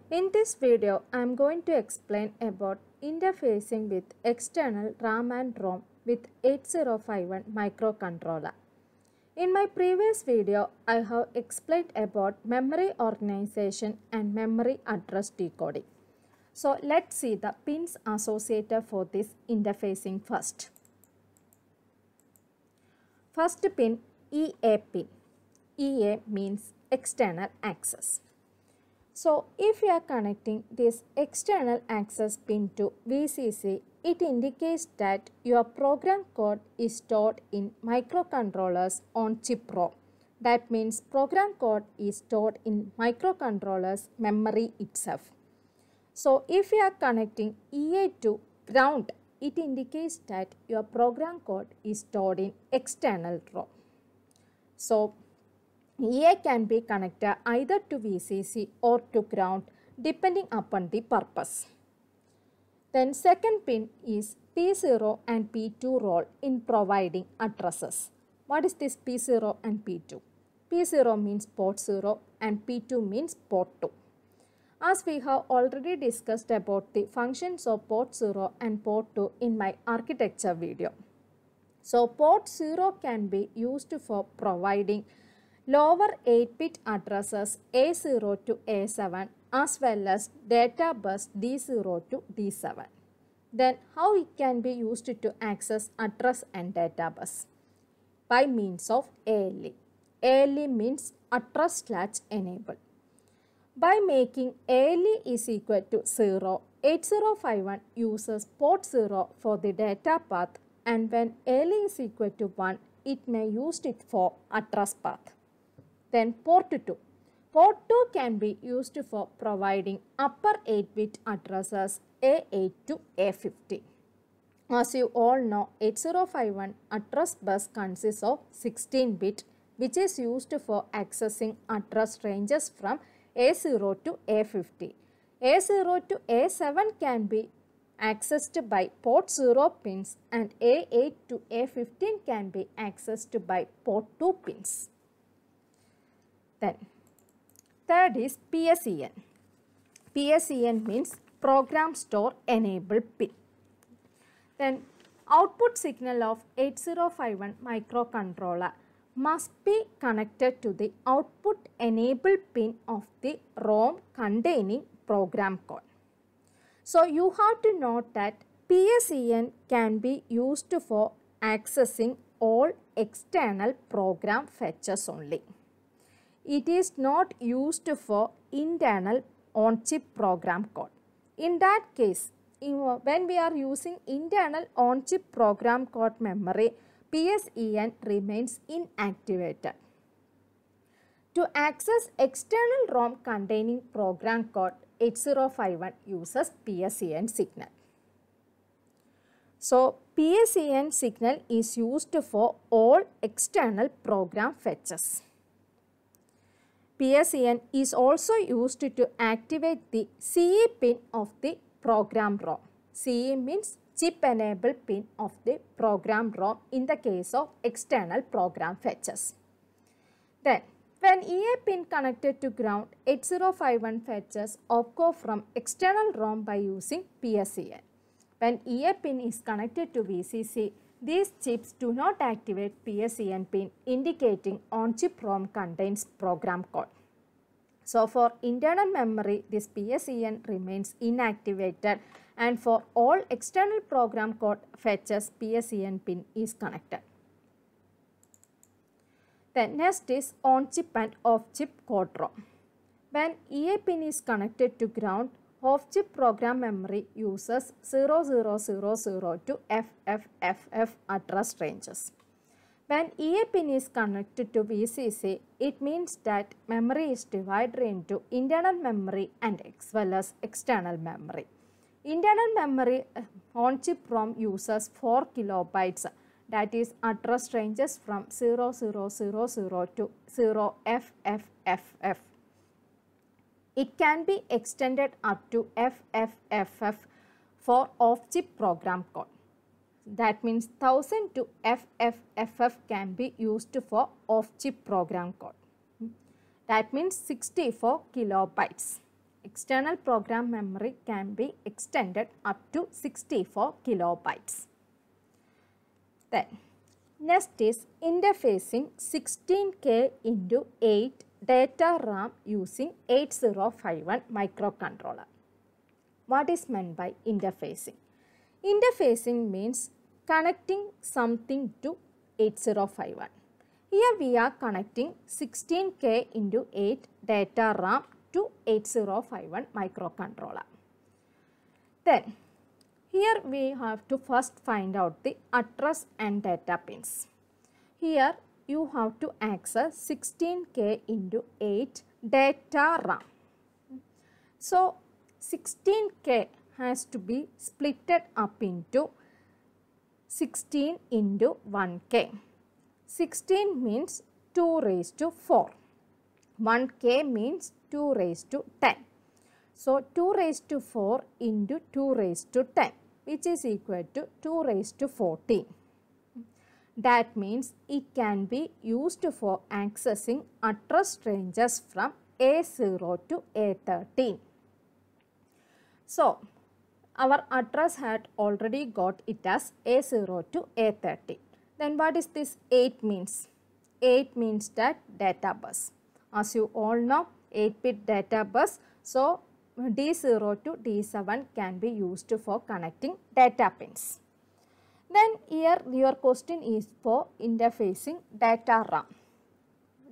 In this video, I am going to explain about interfacing with external RAM and ROM with 8051 microcontroller. In my previous video, I have explained about memory organization and memory address decoding. So let's see the pins associated for this interfacing first. First pin, EA pin. EA means external access. So if you are connecting this external access pin to VCC, it indicates that your program code is stored in microcontrollers on chip ROM. That means program code is stored in microcontroller's memory itself. So if you are connecting EA to ground, it indicates that your program code is stored in external ROM. So EA can be connected either to VCC or to ground depending upon the purpose. Then second pin is P0 and P2 role in providing addresses. What is this P0 and P2? P0 means port 0 and P2 means port 2. As we have already discussed about the functions of port 0 and port 2 in my architecture video. So port 0 can be used for providing lower 8-bit addresses A0 to A7 as well as data bus D0 to D7. Then how it can be used to access address and data bus? By means of ALE. ALE means address/enable. By making ALE is equal to 0, 8051 uses port 0 for the data path, and when ALE is equal to 1, it may use it for address path. Then port 2. Port 2 can be used for providing upper 8-bit addresses A8 to A50. As you all know, 8051 address bus consists of 16-bit, which is used for accessing address ranges from A0 to A50. A0 to A7 can be accessed by port 0 pins and A8 to A15 can be accessed by port 2 pins. Then third is PSEN. PSEN means program store enable pin. Then output signal of 8051 microcontroller must be connected to the output enable pin of the ROM containing program code. So you have to note that PSEN can be used for accessing all external program fetches only. It is not used for internal on-chip program code. In that case, when we are using internal on-chip program code memory, PSEN remains inactivated. To access external ROM containing program code, 8051 uses PSEN signal. So, PSEN signal is used for all external program fetches. PSEN is also used to activate the CE pin of the program ROM. CE means chip enable pin of the program ROM in the case of external program fetches. Then, when EA pin connected to ground, 8051 fetches occur from external ROM by using PSEN. When EA pin is connected to VCC, these chips do not activate PSEN pin, indicating on-chip ROM contains program code. So for internal memory, this PSEN remains inactivated, and for all external program code fetches, PSEN pin is connected. Then next is on-chip and off-chip code ROM. When EA pin is connected to ground, off-chip program memory uses 0000 to FFFF address ranges. When EA pin is connected to VCC, it means that memory is divided into internal memory and as well as external memory. Internal memory on-chip ROM uses 4 kilobytes, that is address ranges from 0000 to 0FFFF. It can be extended up to FFFF for off-chip program code. That means 1000 to FFFF can be used for off-chip program code. That means 64 kilobytes. external program memory can be extended up to 64 kilobytes. Then next is interfacing 16K into 8 data RAM using 8051 microcontroller. What is meant by interfacing? Interfacing means connecting something to 8051. Here we are connecting 16K into 8 data RAM to 8051 microcontroller. Then here we have to first find out the address and data pins. Here you have to access 16K into 8 data RAM. So 16K has to be splitted up into 16 into 1K. 16 means 2 raised to 4. 1K means 2 raised to 10. So 2 raised to 4 into 2 raised to 10, which is equal to 2 raised to 14. That means it can be used for accessing address ranges from A0 to A13. So our address had already got it as A0 to A13. Then what is this 8 means? 8 means that data bus. As you all know, 8-bit data bus. So D0 to D7 can be used for connecting data pins. Then here your question is for interfacing data RAM.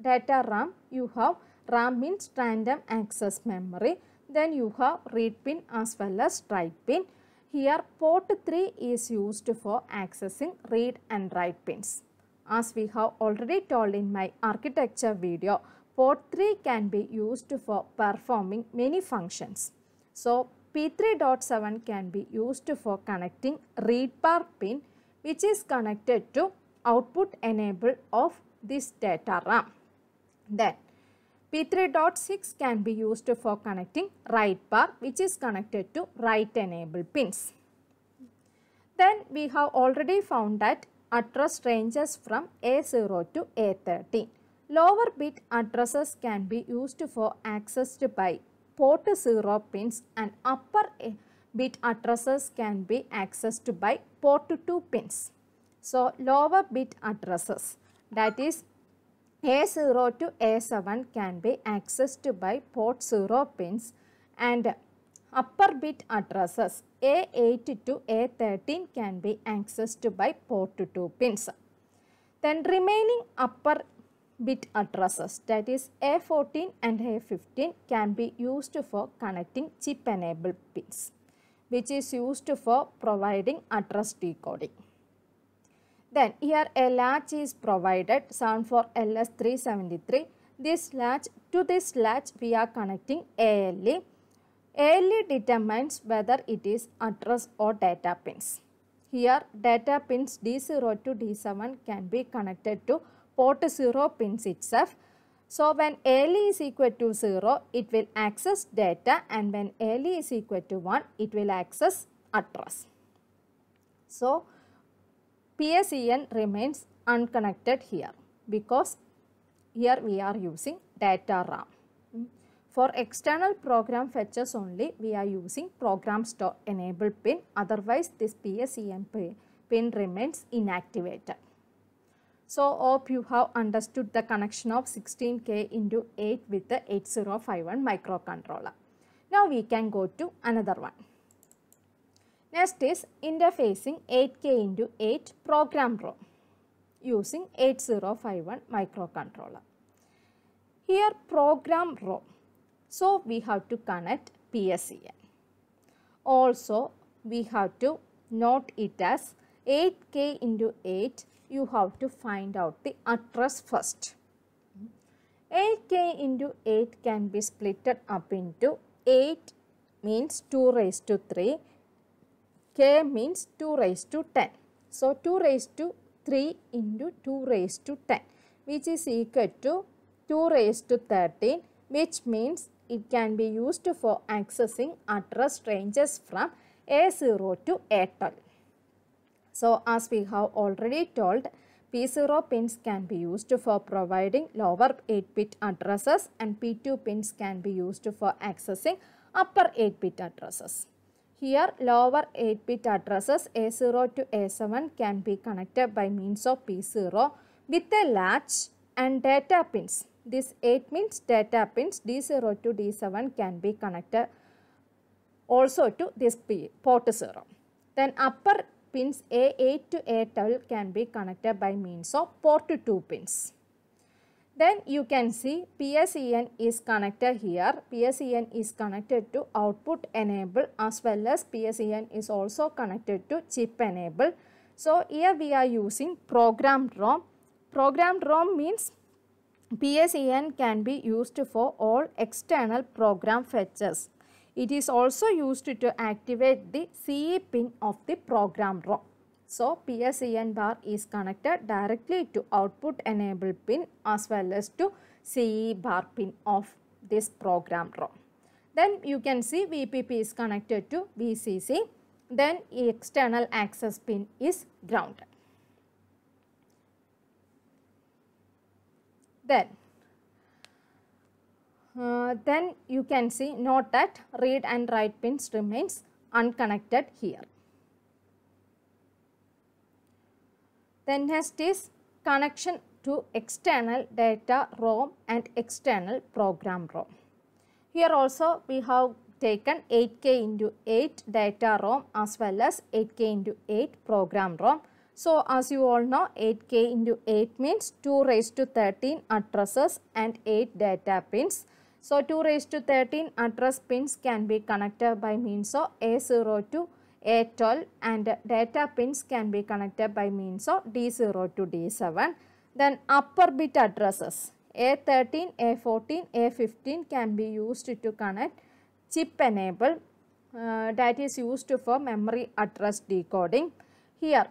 Data RAM, you have RAM means random access memory. Then you have read pin as well as write pin. Here port 3 is used for accessing read and write pins. As we have already told in my architecture video, port 3 can be used for performing many functions. So P3.7 can be used for connecting read bar pin, which is connected to output enable of this data RAM. Then P3.6 can be used for connecting write bar, which is connected to write enable pins. Then we have already found that address ranges from A0 to A13. Lower bit addresses can be used for accessed by port 0 pins and upper bit addresses can be accessed by port 2 pins. So lower bit addresses, that is A0 to A7 can be accessed by port 0 pins, and upper bit addresses A8 to A13 can be accessed by port 2 pins. Then remaining upper bit addresses, that is A14 and A15, can be used for connecting chip enabled pins, which is used for providing address decoding. Then here a latch is provided, 74LS373. This latch, to this latch we are connecting ALE. ALE determines whether it is address or data pins. Here data pins D0 to D7 can be connected to port 0 pins itself. So when ALE is equal to 0, it will access data, and when ALE is equal to 1, it will access address. So PSEN remains unconnected here because here we are using data RAM. For external program fetches only, we are using program store enable pin. Otherwise, this PSEN pin remains inactivated. So hope you have understood the connection of 16K into 8 with the 8051 microcontroller. Now we can go to another one. Next is interfacing 8K into 8 program ROM using 8051 microcontroller. Here program ROM. So we have to connect PSEN. Also we have to note it as 8K into 8. You have to find out the address first. 8K into 8 can be splitted up into 8 means 2 raised to 3. K means 2 raised to 10. So 2 raised to 3 into 2 raised to 10, which is equal to 2 raised to 13, which means it can be used for accessing address ranges from A0 to A12. So as we have already told, P0 pins can be used for providing lower 8-bit addresses, and P2 pins can be used for accessing upper 8-bit addresses. Here lower 8-bit addresses A0 to A7 can be connected by means of P0 with a latch and data pins. This 8 means data pins D0 to D7 can be connected also to this port 0. Then upper pins A8 to A12 can be connected by means of port 2 pins. Then you can see PSEN is connected here. PSEN is connected to output enable as well as PSEN is also connected to chip enable. So here we are using programmed ROM. Programmed ROM means PSEN can be used for all external program fetches. It is also used to activate the CE pin of the program ROM. So PSEN bar is connected directly to output enable pin as well as to CE bar pin of this program ROM. Then you can see VPP is connected to VCC. Then external access pin is grounded. Then you can see note that read and write pins remains unconnected here. Then next is connection to external data ROM and external program ROM. Here also we have taken 8K into 8 data ROM as well as 8K into 8 program ROM. So as you all know, 8K into 8 means 2 raised to 13 addresses and 8 data pins. So 2 raised to 13 address pins can be connected by means of A0 to A12 and data pins can be connected by means of D0 to D7. Then upper bit addresses A13, A14, A15 can be used to connect chip enable that is used for memory address decoding. Here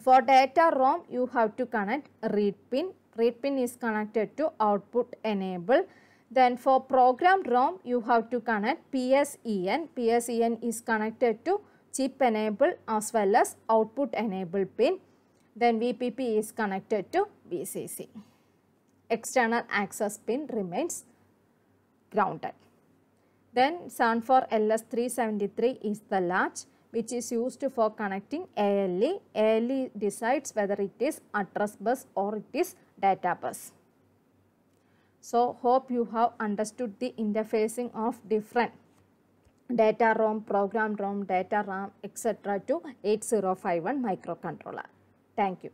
for data ROM you have to connect read pin. Read pin is connected to output enable. Then for program ROM you have to connect PSEN. PSEN is connected to chip enable as well as output enable pin. Then VPP is connected to VCC. External access pin remains grounded. Then 74LS373 is the latch which is used for connecting ALE. ALE decides whether it is address bus or it is data bus. So hope you have understood the interfacing of different data ROM, program ROM, data RAM, etc. to 8051 microcontroller. Thank you.